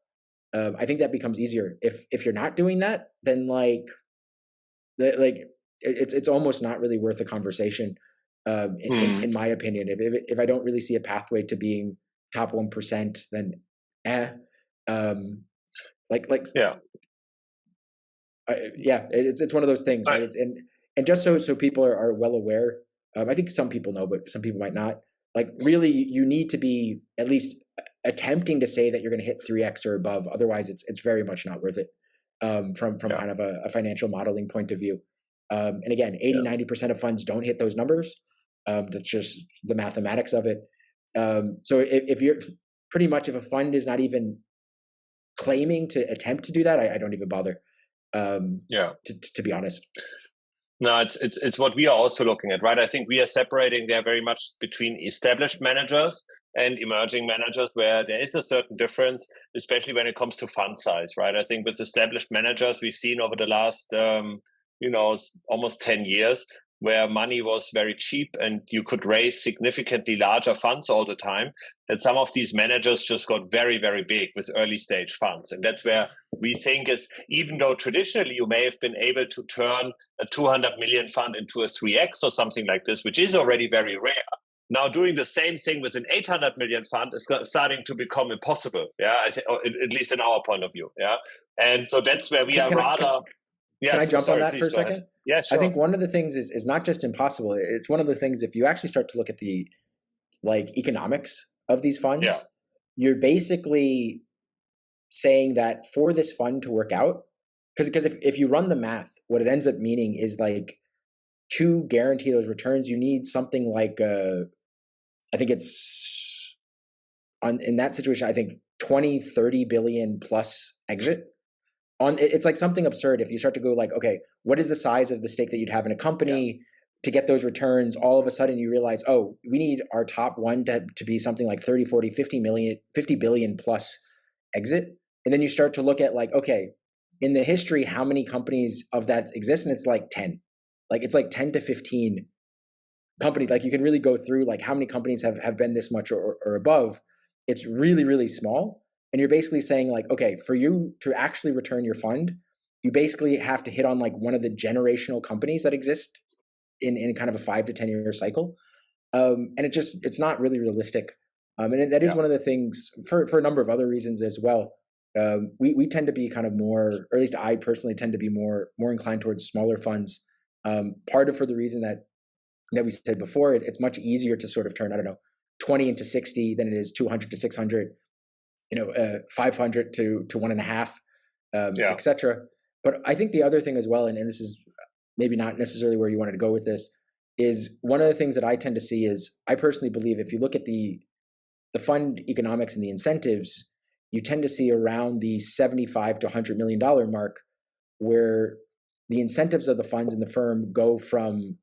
I think that becomes easier. If you're not doing that, then it's almost not really worth a conversation. In my opinion, if I don't really see a pathway to being top 1%, then it's one of those things, right? And just so people are well aware. I think some people know, but some people might not. Like, really, you need to be at least attempting to say that you're going to hit 3x or above. Otherwise, it's very much not worth it from kind of a financial modeling point of view. And again, 90% of funds don't hit those numbers. That's just the mathematics of it. So if you're pretty much, if a fund is not even claiming to attempt to do that, I don't even bother. To be honest. No, it's what we are also looking at, right? I think we are separating there very much between established managers and emerging managers, where there is a certain difference, especially when it comes to fund size, right? I think with established managers, we've seen over the last, almost 10 years, where money was very cheap and you could raise significantly larger funds all the time, that some of these managers just got very, very big with early stage funds. And that's where we think is, even though traditionally you may have been able to turn a 200 million fund into a 3x or something like this, which is already very rare, now doing the same thing with an 800 million fund is starting to become impossible. Yeah, at least in our point of view. Yeah. And so that's where we are rather... Can I jump on that for a second? Yeah, sure. I think one of the things is not just impossible. It's one of the things, if you actually start to look at the economics of these funds, you're basically saying that for this fund to work out, because if you run the math, what it ends up meaning is to guarantee those returns, you need something like I think it's in that situation, I think 20-30 billion plus exit. It's like something absurd if you start to go okay, what is the size of the stake that you'd have in a company to get those returns? All of a sudden you realize, oh, we need our top one to be something like 30, 40, 50 billion plus exit. And then you start to look at okay, in the history, how many companies of that exist? And it's 10. It's 10 to 15 companies. You can really go through how many companies have been this much or above. It's really, really small. And you're basically saying okay, for you to actually return your fund, you basically have to hit on one of the generational companies that exist in kind of a 5 to 10 year cycle. And it's not really realistic. And that is one of the things for a number of other reasons as well. We tend to be kind of more, or at least I personally tend to be more inclined towards smaller funds. Part of for the reason that we said before, it's much easier to sort of turn, 20 into 60 than it is 200 to 600. 500 to 1.5, et cetera. But I think the other thing as well, and this is maybe not necessarily where you wanted to go with this, is one of the things that I tend to see is, I personally believe if you look at the fund economics and the incentives, you tend to see around the $75 to $100 million mark, where the incentives of the funds in the firm go from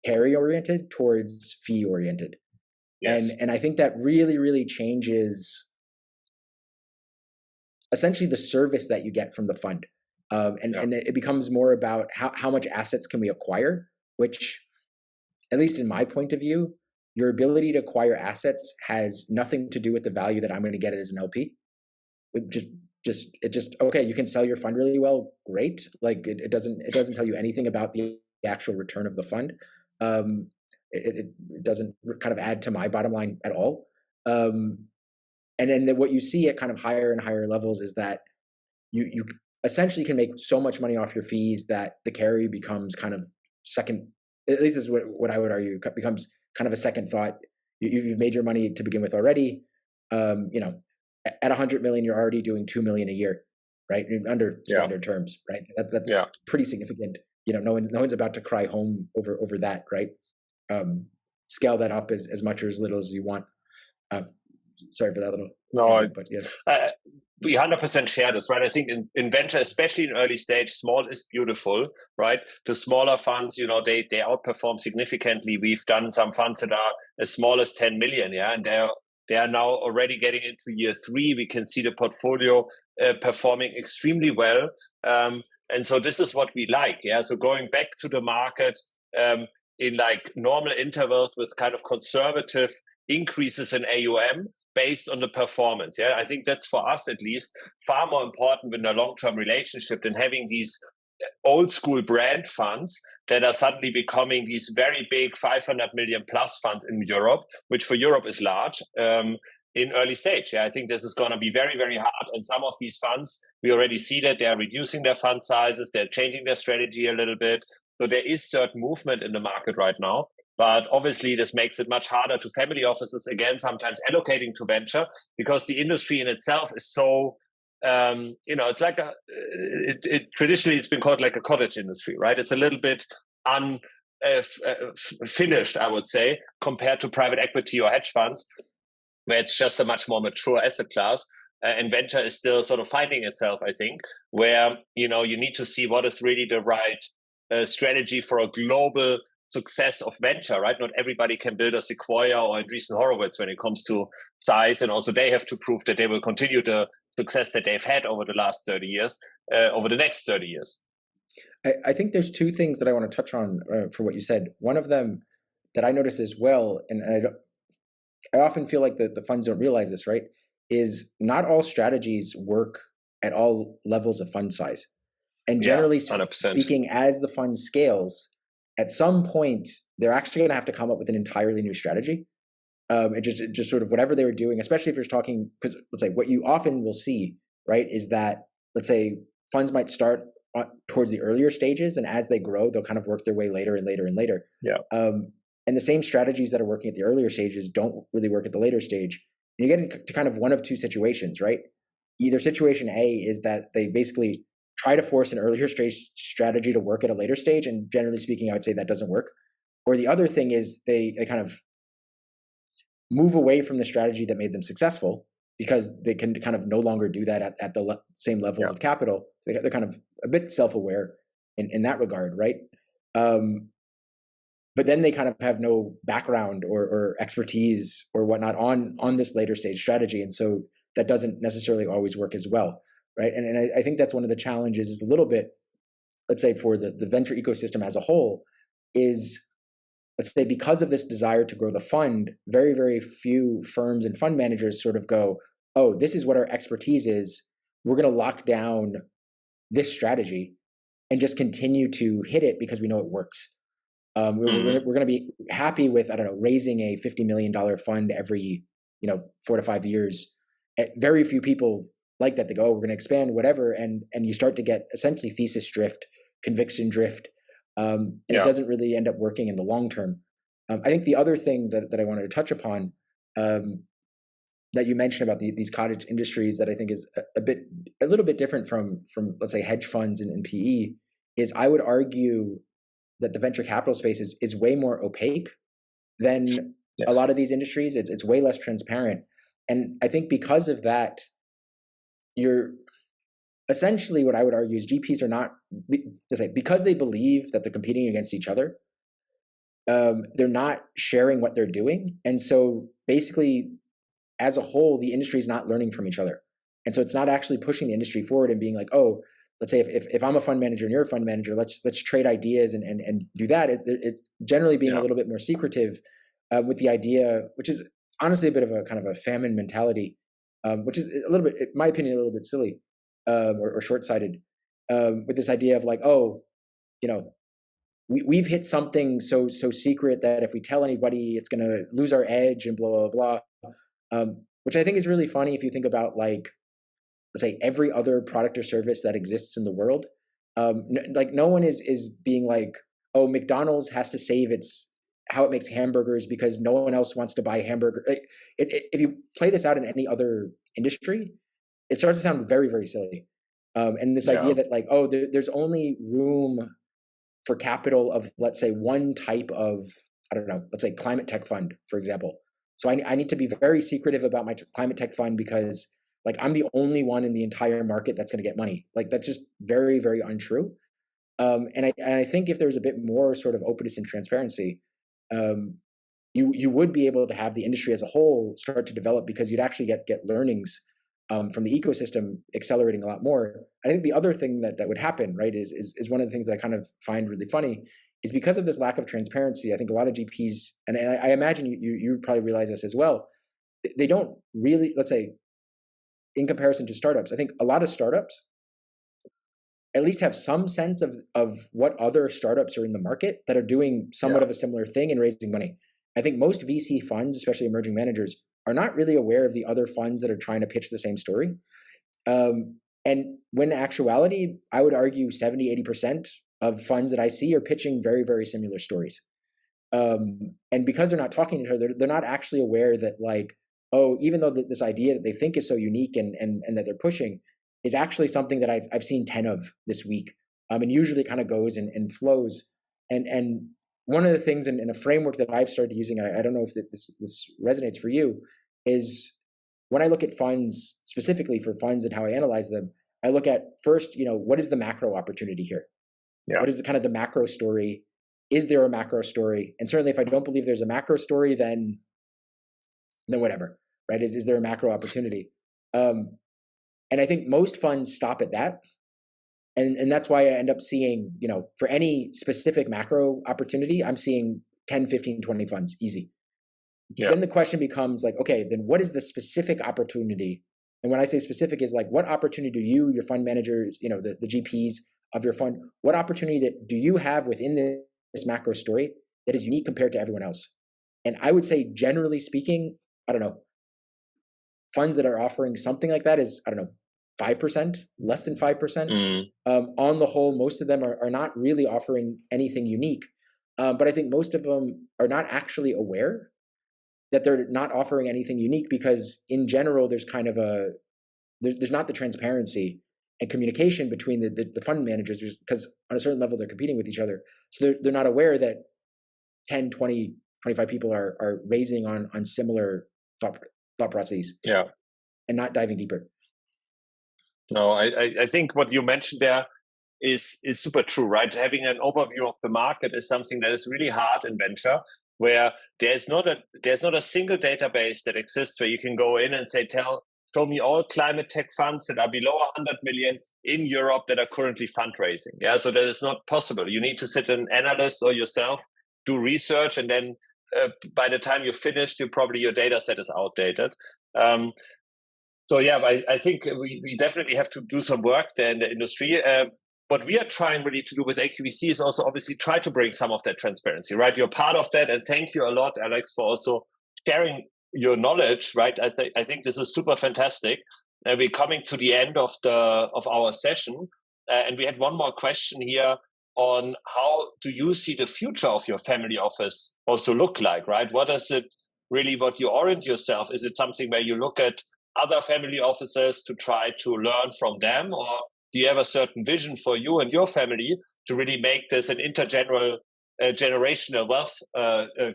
carry oriented towards fee oriented. Yes. And I think that really, really changes essentially the service that you get from the fund. And it becomes more about how much assets can we acquire, which, at least in my point of view, your ability to acquire assets has nothing to do with the value that I'm going to get it as an LP. Okay, you can sell your fund really well, great. It doesn't tell you anything about the actual return of the fund. It doesn't kind of add to my bottom line at all. And then what you see at kind of higher and higher levels is that you essentially can make so much money off your fees that the carry becomes kind of second. At least this is what I would argue, becomes kind of a second thought. You've made your money to begin with already. At 100 million, you're already doing 2 million a year, right? Under standard terms, right? That's pretty significant. No one's about to cry home over that, right? Scale that up as much or as little as you want. Sorry for that little. No, but we 100% share this, right? I think in venture, especially in early stage, small is beautiful, right? The smaller funds, they outperform significantly. We've done some funds that are as small as 10 million, and they're They are now already getting into year 3. We can see the portfolio performing extremely well. And so this is what we like. Yeah. So going back to the market in like normal intervals with kind of conservative increases in AUM based on the performance. Yeah. I think that's, for us at least, far more important in a long-term relationship than having these old school brand funds that are suddenly becoming these very big 500 million plus funds in Europe, which for Europe is large. In early stage. Yeah, I think this is going to be very, very hard. And some of these funds, we already see that they're reducing their fund sizes, they're changing their strategy a little bit. So there is certain movement in the market right now. But obviously, this makes it much harder to family offices, again, sometimes allocating to venture, because the industry in itself is so, it's like traditionally it's been called like a cottage industry, right? It's a little bit finished, I would say, compared to private equity or hedge funds, where it's just a much more mature asset class. And venture is still sort of finding itself, I think, where, you need to see what is really the right strategy for a global success of venture, right? Not everybody can build a Sequoia or Andreessen Horowitz when it comes to size. And also they have to prove that they will continue the success that they've had over the last 30 years, over the next 30 years. I think there's two things that I want to touch on for what you said. One of them that I notice as well, and I often feel like the funds don't realize this, right, is not all strategies work at all levels of fund size. And generally speaking, as the fund scales, at some point, they're actually going to have to come up with an entirely new strategy. It just sort of whatever they were doing, especially if you're talking, because let's say what you often will see, right, is that, let's say, funds might start towards the earlier stages, and as they grow, they'll kind of work their way later and later and later. Yeah. And the same strategies that are working at the earlier stages don't really work at the later stage. And you get into kind of one of two situations, right? Either situation A is that they basically try to force an earlier stage strategy to work at a later stage. And generally speaking, I would say that doesn't work. Or the other thing is they kind of move away from the strategy that made them successful because they can kind of no longer do that at the same levels of capital. They're kind of a bit self-aware in that regard, right? But then they kind of have no background or expertise or whatnot on this later stage strategy. And so that doesn't necessarily always work as well, right? And I think that's one of the challenges is a little bit, let's say for the venture ecosystem as a whole, is, let's say, because of this desire to grow the fund, very, very few firms and fund managers sort of go, oh, this is what our expertise is. We're going to lock down this strategy and just continue to hit it because we know it works. We're going to be happy with, I don't know, raising a $50 million fund every, 4 to 5 years. Very few people like that. They go, oh, we're going to expand, whatever. And you start to get essentially thesis drift, conviction drift. And it doesn't really end up working in the long term. I think the other thing that I wanted to touch upon that you mentioned about these cottage industries that I think is a little bit different from let's say hedge funds and PE is I would argue that the venture capital space is way more opaque than a lot of these industries. It's way less transparent. And I think because of that, you're essentially, what I would argue is GPs are not, because they believe that they're competing against each other, they're not sharing what they're doing. And so basically, as a whole, the industry is not learning from each other. And so it's not actually pushing the industry forward and being like, oh, let's say if I'm a fund manager and you're a fund manager, let's trade ideas and do that. It's generally being a little bit more secretive with the idea, which is honestly a bit of a kind of a famine mentality, which is a little bit, in my opinion, a little bit silly or short-sighted with this idea of like, oh, we've hit something so secret that if we tell anybody, it's going to lose our edge and blah, blah, blah, which I think is really funny if you think about like, let's say every other product or service that exists in the world. Like no one is being like, oh, McDonald's has to save how it makes hamburgers because no one else wants to buy hamburger. If you play this out in any other industry, it starts to sound very, very silly. And this idea that like, oh, there's only room for capital of, let's say, one type of, I don't know, let's say climate tech fund, for example. So I need to be very secretive about my climate tech fund because like I'm the only one in the entire market that's going to get money. Like that's just very, very untrue. And I think if there's a bit more sort of openness and transparency, you would be able to have the industry as a whole start to develop, because you'd actually get learnings from the ecosystem accelerating a lot more. I think the other thing that would happen, right, is one of the things that I kind of find really funny, is because of this lack of transparency. I think a lot of GPs, and I imagine you probably realize this as well, they don't really, let's say, in comparison to startups, I think a lot of startups at least have some sense of what other startups are in the market that are doing somewhat of a similar thing and raising money. I think most VC funds, especially emerging managers, are not really aware of the other funds that are trying to pitch the same story. And when in actuality, I would argue 70, 80% of funds that I see are pitching very, very similar stories. And because they're not talking to each other, they're not actually aware that, like, oh, even though this idea that they think is so unique and that they're pushing is actually something that I've seen 10 of this week. And usually it kind of goes and flows. And one of the things in a framework that I've started using, I don't know if this resonates for you, is when I look at funds, specifically for funds and how I analyze them, I look at first, what is the macro opportunity here? Yeah. What is the kind of the macro story? Is there a macro story? And certainly if I don't believe there's a macro story, then whatever, right? Is there a macro opportunity? And I think most funds stop at that. And that's why I end up seeing, for any specific macro opportunity, I'm seeing 10, 15, 20 funds, easy. Yeah. Then the question becomes like, okay, then what is the specific opportunity? And when I say specific is like, what opportunity do you, your fund managers, the GPs of your fund, what opportunity do you have within this macro story that is unique compared to everyone else? And I would say, generally speaking, I don't know, funds that are offering something like that is, 5%, less than 5%. On the whole, most of them are not really offering anything unique. But I think most of them are not actually aware that they're not offering anything unique, because in general, there's kind of there's not the transparency and communication between the fund managers, because on a certain level, they're competing with each other. So they're not aware that 10, 20, 25 people are raising on similar thought processes. Yeah. And not diving deeper. No, I think what you mentioned there is super true, right? Having an overview of the market is something that is really hard in venture, where there's not a single database that exists where you can go in and say, show me all climate tech funds that are below 100 million in Europe that are currently fundraising. Yeah, so that is not possible. You need to sit an analyst or yourself, do research, and then by the time you're finished, your data set is outdated. So yeah, I think we definitely have to do some work there in the industry. What we are trying really to do with AQVC is also obviously try to bring some of that transparency, right? You're part of that, and thank you a lot, Alex, for also sharing your knowledge, right? I think this is super fantastic. We're coming to the end of our session, and we had one more question here on how do you see the future of your family office also look like, right? What is it really, what you orient yourself? Is it something where you look at other family offices to try to learn from them, or do you have a certain vision for you and your family to really make this an generational wealth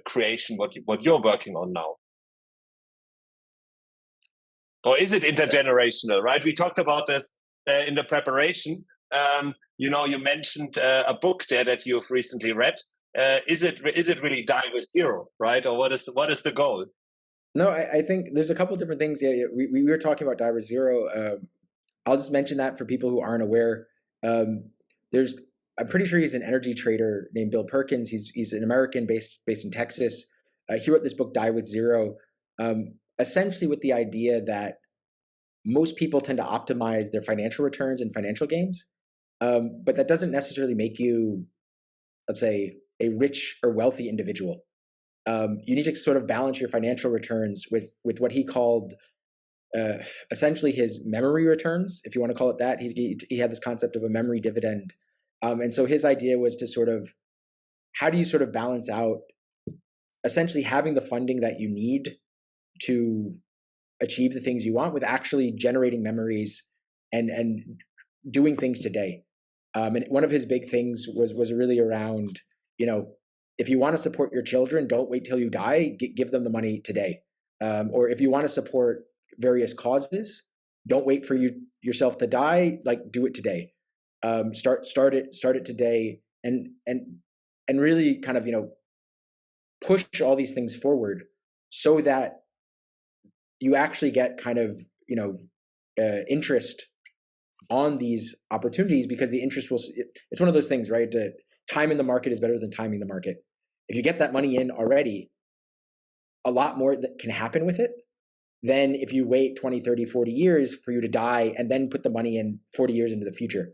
creation, what you're working on now? Or is it intergenerational, right? We talked about this in the preparation. You mentioned a book there that you've recently read. Is it really die with zero, right? Or what is the goal? No, I think there's a couple of different things. Yeah, we were talking about die with zero. I'll just mention that for people who aren't aware. I'm pretty sure he's an energy trader named Bill Perkins. He's an American based in Texas. He wrote this book, Die with Zero, essentially with the idea that most people tend to optimize their financial returns and financial gains, but that doesn't necessarily make you, let's say, a rich or wealthy individual. You need to sort of balance your financial returns with what he called essentially his memory returns, if you want to call it that. He had this concept of a memory dividend. And so his idea was to sort of, how do you sort of balance out essentially having the funding that you need to achieve the things you want with actually generating memories and doing things today. And one of his big things was really around, if you want to support your children, don't wait till you die, give them the money today. Or if you want to support various causes, don't wait for yourself to die, do it today. Start it today, and really kind of, push all these things forward so that you actually get kind of, interest on these opportunities, because the interest it's one of those things, right? Time in the market is better than timing the market. If you get that money in already, a lot more that can happen with it than if you wait 20, 30, 40 years for you to die and then put the money in 40 years into the future.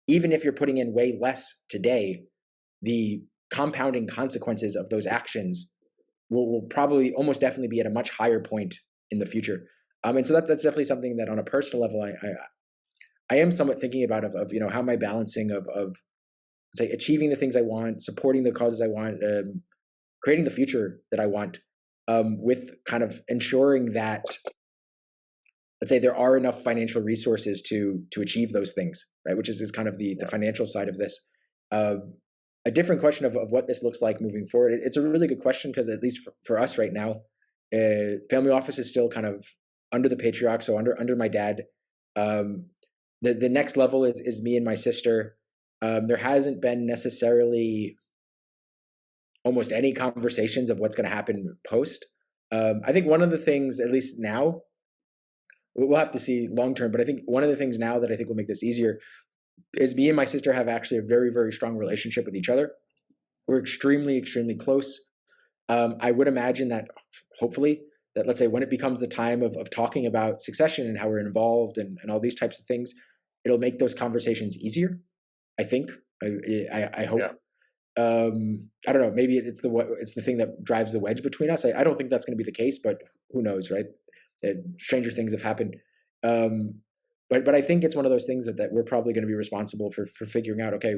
Even if you're putting in way less today, the compounding consequences of those actions will probably almost definitely be at a much higher point in the future. And so that's definitely something that on a personal level, I am somewhat thinking about of how am I balancing of say achieving the things I want, supporting the causes I want, creating the future that I want, with kind of ensuring that, let's say, there are enough financial resources to achieve those things, right? Which is kind of the financial side of this. A different question of what this looks like moving forward. It's a really good question, because at least for us right now, family office is still kind of under the patriarch, so under my dad. The next level is me and my sister. There hasn't been necessarily almost any conversations of what's going to happen post. I think one of the things, at least now, we'll have to see long term, but I think one of the things now that I think will make this easier is me and my sister have actually a very, very strong relationship with each other. We're extremely, extremely close. I would imagine that hopefully that, let's say, when it becomes the time of talking about succession and how we're involved and all these types of things, it'll make those conversations easier. I think, I hope. Yeah. I don't know. Maybe it's the thing that drives the wedge between us. I don't think that's going to be the case, but who knows, right? Stranger things have happened. But I think it's one of those things that we're probably going to be responsible for figuring out, okay,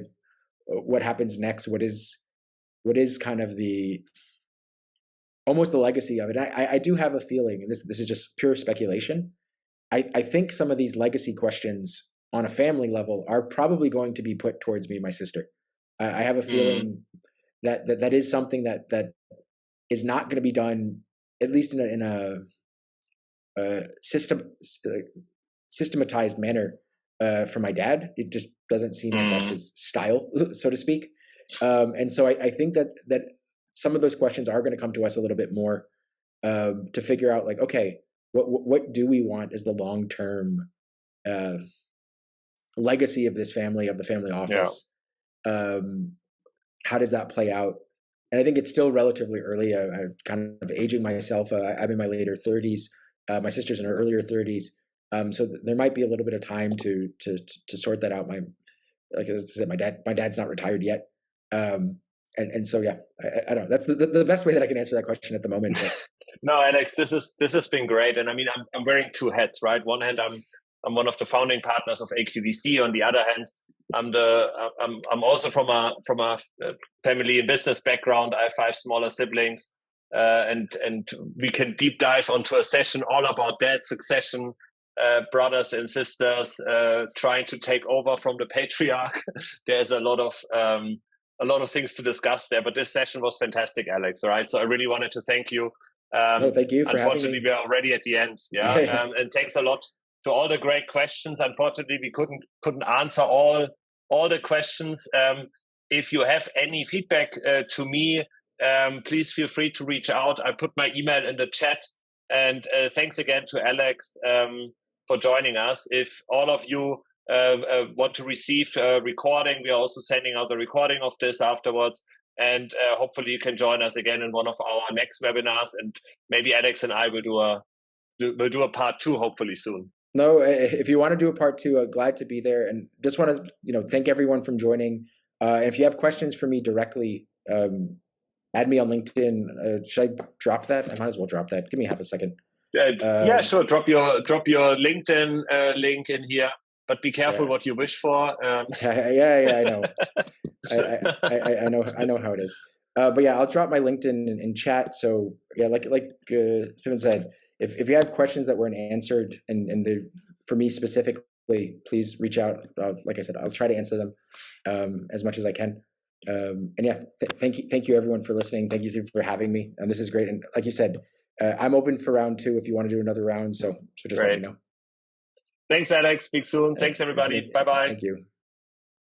what happens next? What is kind of almost the legacy of it? I do have a feeling, and this is just pure speculation. I think some of these legacy questions on a family level are probably going to be put towards me and my sister. I have a feeling that is something that is not going to be done, at least in a systematized manner, for my dad. It just doesn't seem like that's his style, so to speak. And so I think that some of those questions are going to come to us a little bit more, to figure out, like, okay, what do we want as the long-term legacy of this family, of the family office? Yeah. How does that play out? And I think it's still relatively early. I'm kind of aging myself. I'm in my later 30s. My sister's in her earlier 30s. So there might be a little bit of time to sort that out. Like I said, my dad's not retired yet. And so, yeah, I don't know. That's the best way that I can answer that question at the moment. No, Alex, this has been great. And I mean, I'm wearing two hats, right? One hand, I'm one of the founding partners of AQVC. On the other hand, I'm also from a family and business background. I have 5 smaller siblings, and we can deep dive onto a session all about that succession, brothers and sisters trying to take over from the patriarch. There's a lot of things to discuss there. But this session was fantastic, Alex. All right, so I really wanted to thank you. Thank you for having me. Unfortunately, we are already at the end. Yeah, and thanks a lot to all the great questions. Unfortunately, we couldn't answer all the questions. If you have any feedback to me, please feel free to reach out. I put my email in the chat. And thanks again to Alex for joining us. If all of you want to receive a recording, we are also sending out a recording of this afterwards. And hopefully you can join us again in one of our next webinars. And maybe Alex and I will do a part 2 hopefully soon. No, if you want to do a part 2, glad to be there. And just want to thank everyone from joining. And if you have questions for me directly, add me on LinkedIn. Should I drop that? I might as well drop that. Give me half a second. Yeah, sure. Drop your LinkedIn link in here, but be careful what you wish for. Yeah, I know. I know how it is. But yeah, I'll drop my LinkedIn in chat. So yeah, like Stephan said, if you have questions that weren't answered and they're for me specifically, please reach out. Like I said, I'll try to answer them as much as I can. And yeah, thank you everyone for listening. Thank you for having me. And this is great. And like you said, I'm open for round 2 if you want to do another round. So just let me know. Thanks, Alex. Speak soon. Thanks, everybody. Bye-bye. Thank you.